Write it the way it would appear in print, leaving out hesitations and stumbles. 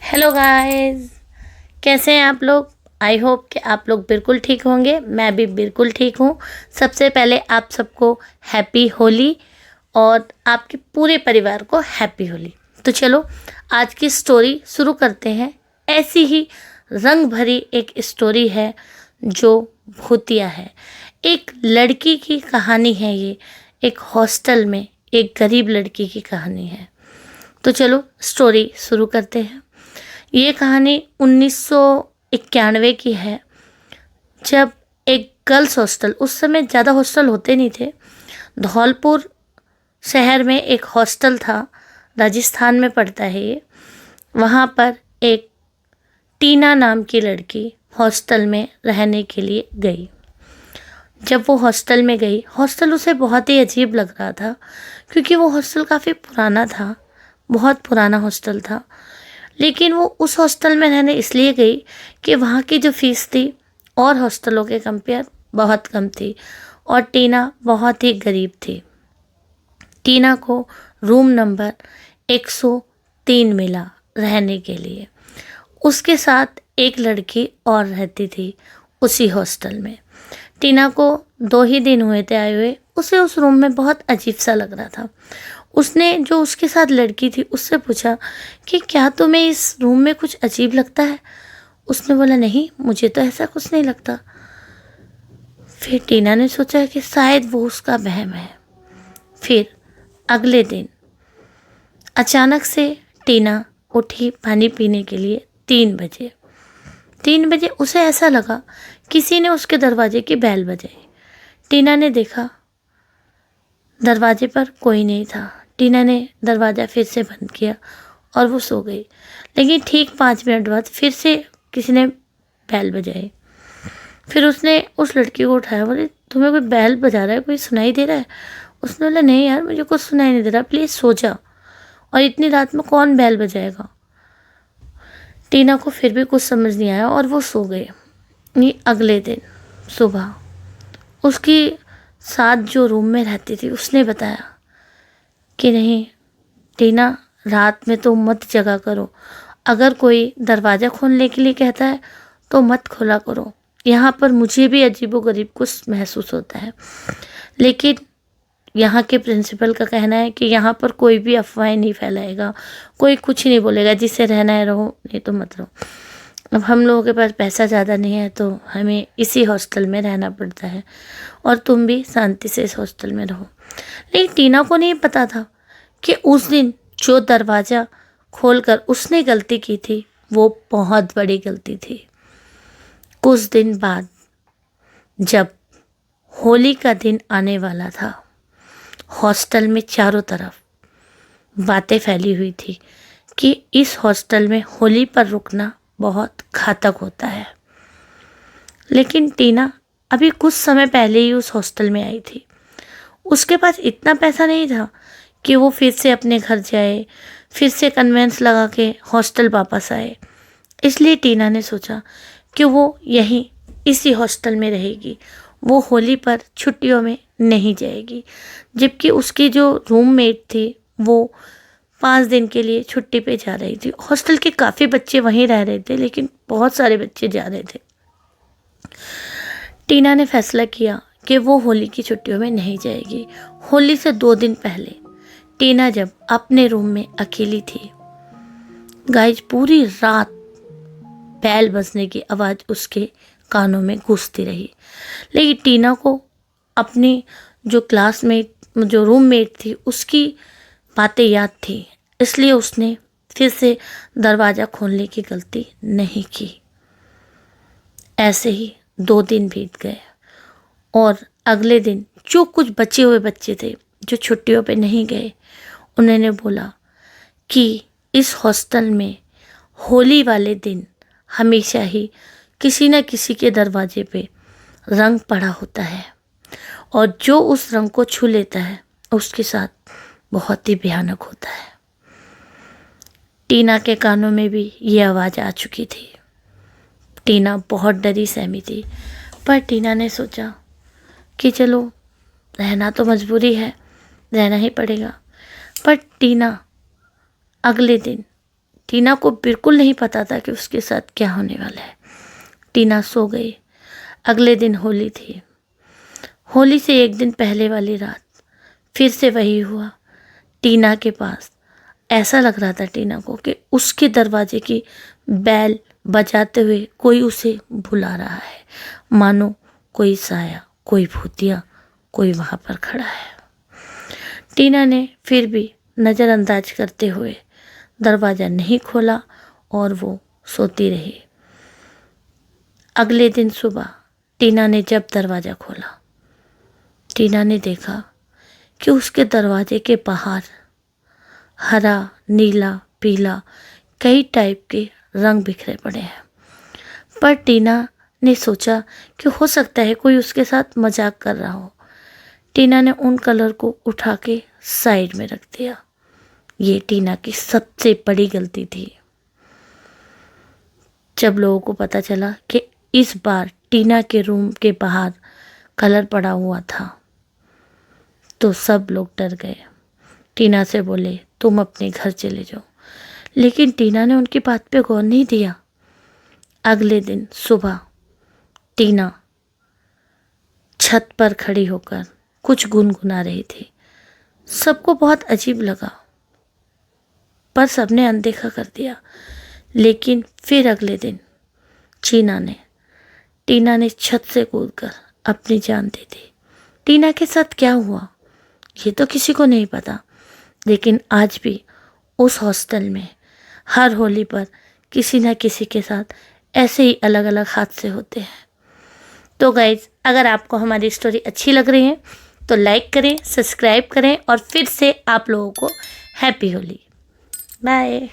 Hello guys, कैसे हैं आप लोग। आई होप कि आप लोग बिल्कुल ठीक होंगे। मैं भी बिल्कुल ठीक हूँ। सबसे पहले आप सबको हैप्पी होली और आपके पूरे परिवार को हैप्पी होली। तो चलो आज की स्टोरी शुरू करते हैं। ऐसी ही रंग भरी एक स्टोरी है जो भूतिया है। एक लड़की की कहानी है ये। एक हॉस्टल में एक गरीब लड़की की कहानी है। तो चलो स्टोरी शुरू करते हैं। ये कहानी 1991 की है, जब एक गर्ल्स हॉस्टल, उस समय ज़्यादा हॉस्टल होते नहीं थे, धौलपुर शहर में एक हॉस्टल था। राजस्थान में पड़ता है ये। वहाँ पर एक टीना नाम की लड़की हॉस्टल में रहने के लिए गई। जब वो हॉस्टल में गई, हॉस्टल उसे बहुत ही अजीब लग रहा था, क्योंकि वो हॉस्टल काफ़ी पुराना था, बहुत पुराना हॉस्टल था। लेकिन वो उस हॉस्टल में रहने इसलिए गई कि वहाँ की जो फीस थी और हॉस्टलों के कंपेयर बहुत कम थी, और टीना बहुत ही गरीब थी। टीना को रूम नंबर 103 मिला रहने के लिए। उसके साथ एक लड़की और रहती थी उसी हॉस्टल में। टीना को 2 ही दिन हुए थे आए हुए। उसे उस रूम में बहुत अजीब सा लग रहा था। उसने जो उसके साथ लड़की थी उससे पूछा कि क्या तुम्हें इस रूम में कुछ अजीब लगता है। उसने बोला नहीं, मुझे तो ऐसा कुछ नहीं लगता। फिर टीना ने सोचा कि शायद वो उसका वहम है। फिर अगले दिन अचानक से टीना उठी पानी पीने के लिए 3 बजे। 3 बजे उसे ऐसा लगा किसी ने उसके दरवाजे की बेल बजाई। टीना ने देखा, दरवाजे पर कोई नहीं था। टीना ने दरवाज़ा फिर से बंद किया और वो सो गई। लेकिन ठीक 5 मिनट बाद फिर से किसी ने बैल बजाई। फिर उसने उस लड़की को उठाया, बोले तुम्हें कोई बैल बजा रहा है, कोई सुनाई दे रहा है। उसने बोला नहीं यार, मुझे कुछ सुनाई नहीं दे रहा, प्लीज़ सो जा, और इतनी रात में कौन बैल बजाएगा। टीना को फिर भी कुछ समझ नहीं आया और वो सो गए। ये अगले दिन सुबह उसकी साथ जो रूम में रहती थी उसने बताया कि नहीं टीना, रात में तो मत जगा करो। अगर कोई दरवाज़ा खोलने के लिए कहता है तो मत खोला करो। यहाँ पर मुझे भी अजीबोगरीब कुछ महसूस होता है, लेकिन यहाँ के प्रिंसिपल का कहना है कि यहाँ पर कोई भी अफवाहें नहीं फैलाएगा, कोई कुछ नहीं बोलेगा, जिससे रहना है रहो, नहीं तो मत रहो। अब हम लोगों के पास पैसा ज़्यादा नहीं है तो हमें इसी हॉस्टल में रहना पड़ता है, और तुम भी शांति से इस हॉस्टल में रहो। लेकिन टीना को नहीं पता था कि उस दिन जो दरवाज़ा खोलकर उसने गलती की थी वो बहुत बड़ी गलती थी। कुछ दिन बाद जब होली का दिन आने वाला था, हॉस्टल में चारों तरफ बातें फैली हुई थी कि इस हॉस्टल में होली पर रुकना बहुत घातक होता है। लेकिन टीना अभी कुछ समय पहले ही उस हॉस्टल में आई थी। उसके पास इतना पैसा नहीं था कि वो फिर से अपने घर जाए, फिर से कन्वेंस लगा के हॉस्टल वापस आए। इसलिए टीना ने सोचा कि वो यहीं इसी हॉस्टल में रहेगी। वो होली पर छुट्टियों में नहीं जाएगी, जबकि उसकी जो रूममेट थी वो 5 दिन के लिए छुट्टी पे जा रही थी। हॉस्टल के काफ़ी बच्चे वहीं रह रहे थे, लेकिन बहुत सारे बच्चे जा रहे थे। टीना ने फैसला किया कि वो होली की छुट्टियों में नहीं जाएगी। होली से 2 दिन पहले टीना जब अपने रूम में अकेली थी, गाइज पूरी रात बैल बजने की आवाज़ उसके कानों में गूंजती रही। लेकिन टीना को अपनी जो क्लासमेट, जो रूममेट थी, उसकी बातें याद थी, इसलिए उसने फिर से दरवाज़ा खोलने की गलती नहीं की। ऐसे ही 2 दिन बीत गए, और अगले दिन जो कुछ बचे हुए बच्चे थे जो छुट्टियों पे नहीं गए, उन्होंने बोला कि इस हॉस्टल में होली वाले दिन हमेशा ही किसी न किसी के दरवाजे पे रंग पड़ा होता है, और जो उस रंग को छू लेता है उसके साथ बहुत ही भयानक होता है। टीना के कानों में भी ये आवाज़ आ चुकी थी। टीना बहुत डरी सहमी थी, पर टीना ने सोचा कि चलो रहना तो मजबूरी है, रहना ही पड़ेगा। पर टीना अगले दिन टीना को बिल्कुल नहीं पता था कि उसके साथ क्या होने वाला है। टीना सो गई। अगले दिन होली थी। होली से एक दिन पहले वाली रात फिर से वही हुआ। टीना के पास ऐसा लग रहा था टीना को कि उसके दरवाजे की बैल बजाते हुए कोई उसे बुला रहा है, मानो कोई साया, कोई भूतिया, कोई वहाँ पर खड़ा है। टीना ने फिर भी नज़रअंदाज करते हुए दरवाज़ा नहीं खोला और वो सोती रही। अगले दिन सुबह टीना ने जब दरवाज़ा खोला, टीना ने देखा कि उसके दरवाजे के बाहर हरा, नीला, पीला कई टाइप के रंग बिखरे पड़े हैं। पर टीना ने सोचा कि हो सकता है कोई उसके साथ मजाक कर रहा हो। टीना ने उन कलर को उठा के साइड में रख दिया। ये टीना की सबसे बड़ी गलती थी। जब लोगों को पता चला कि इस बार टीना के रूम के बाहर कलर पड़ा हुआ था, तो सब लोग डर गए। टीना से बोले, तुम अपने घर चले जाओ। लेकिन टीना ने उनकी बात पे गौर नहीं दिया। अगले दिन सुबह टीना छत पर खड़ी होकर कुछ गुनगुना रही थी। सबको बहुत अजीब लगा, पर सबने अनदेखा कर दिया। लेकिन फिर अगले दिन टीना ने छत से कूदकर अपनी जान दे दी। टीना के साथ क्या हुआ ये तो किसी को नहीं पता, लेकिन आज भी उस हॉस्टल में हर होली पर किसी न किसी के साथ ऐसे ही अलग अलग हादसे होते हैं। तो गाइज, अगर आपको हमारी स्टोरी अच्छी लग रही है तो लाइक करें, सब्सक्राइब करें और फिर से आप लोगों को हैप्पी होली। बाय।